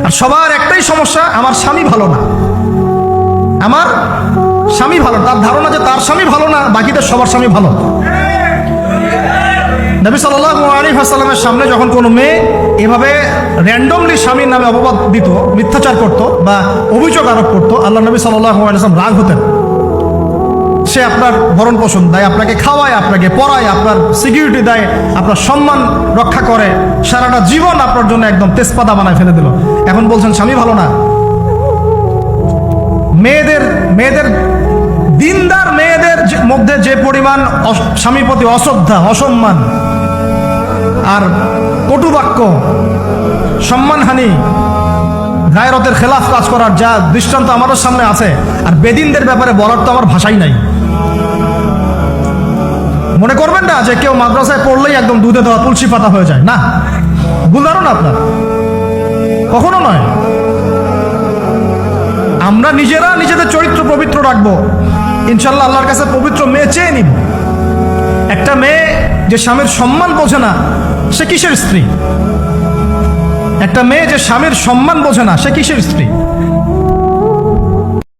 আর সবার একটাই সমস্যা, আমার স্বামী ভালো না, আমার স্বামী ভালো। তার ধারণা যে তার স্বামী ভালো না, বাকিদের সবার স্বামী ভালো। নবী সাল্লাল্লাহু আলাইহি ওয়াসাল্লামের সামনে যখন কোনো মেয়ে এভাবে র্যান্ডমলি স্বামীর নামে অপবাদ দিত, মিথ্যাচার করত বা অভিযোগ আরোপ করত, আল্লাহ নবী সাল্লাল্লাহু আলাইহি ওয়াসাল্লাম রাগ হতেন। সে আপনার ভরণ পোষণ দেয়, আপনাকে খাওয়ায়, আপনাকে পড়ায়, আপনার সিকিউরিটি দেয়, আপনার সম্মান রক্ষা করে, সারাটা জীবন আপনার জন্য একদম তেজপাতা বানায় ফেলে দিল, এখন বলছেন স্বামী ভালো না। মেয়েদের দিনদার মেয়েদের মধ্যে যে পরিমাণ স্বামীর প্রতি অশ্রদ্ধা, অসম্মান আর কটুবাক্য, সম্মানহানি, গায়রতের খেলাফ কাজ করার যা দৃষ্টান্ত আমাদের সামনে আছে, আর বেদিনদের ব্যাপারে বলার তো আমার ভাষাই নাই। মনে করবেন না যে কেউ মাদ্রাসায় পড়লেই একদম দুধে দেওয়া তুলসী পাতা হয়ে যায়, না, ভুল ধারণা আপনার, কখনো নয়। আমরা নিজেরা নিজেদের চরিত্র পবিত্র রাখবো, ইনশাল্লাহ আল্লাহর কাছে পবিত্র মেয়ে চেয়ে নিব। একটা মেয়ে যে স্বামীর সম্মান বোঝে না, সে কিসের স্ত্রী? একটা মেয়ে যে স্বামীর সম্মান বোঝে না, সে কিসের স্ত্রী?